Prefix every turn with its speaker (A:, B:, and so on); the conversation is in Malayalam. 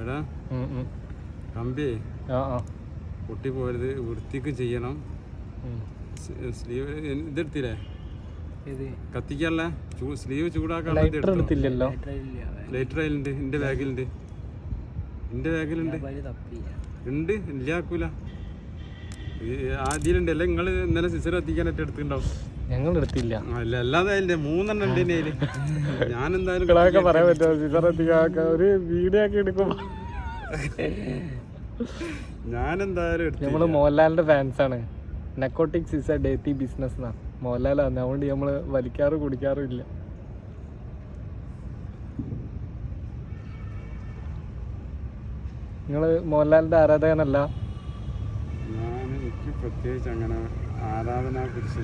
A: എടാ കമ്പി പൊട്ടി പോയത് വൃത്തിക്ക് ചെയ്യണം. സ്ലീവ് ഇതെടുത്തില്ലേ കത്തിക്കാനുള്ള സ്ലീവ് ചൂടാക്കാൻ ലൈറ്റർ അതിലുണ്ട്. എൻ്റെ ബാഗിലുണ്ട് ഉണ്ട് ഇല്ലാക്കൂല. ആദ്യമുണ്ട് അല്ല നിങ്ങൾ ഇന്നലെ സിസർ കത്തിക്കാനായിട്ട് എടുത്തിട്ടുണ്ടാവും.
B: ഞങ്ങൾ എടുത്തില്ല.
A: അല്ല അല്ലാതെ അതിന്റെ 3 എണ്ണം ഉണ്ട് അതില്. ഞാൻ എന്തായാലും
B: പറയാൻ പറ്റുമോ സിസർ കത്തിക്കാൻ ഒരു വീഡിയോ ഒക്കെ എടുക്കുമ്പോ?
A: ഞാൻ എന്തായാലും
B: നമ്മള് മോഹൻലാലിന്റെ ഫാൻസ് ആണ്. നെക്കോട്ടിക്സ് ഇസ് എ ഡേറ്റി ബിസിനസ് എന്നാ മോഹൻലാലാണ്. അതുകൊണ്ട് നമ്മള് വലിക്കാറും കുടിക്കാറും ഇല്ല. നിങ്ങള് മോഹൻലാലിന്റെ ആരാധകനല്ല?
A: എനിക്ക് പ്രത്യേകിച്ച് അങ്ങനെ ആരാധന കുറിച്ച്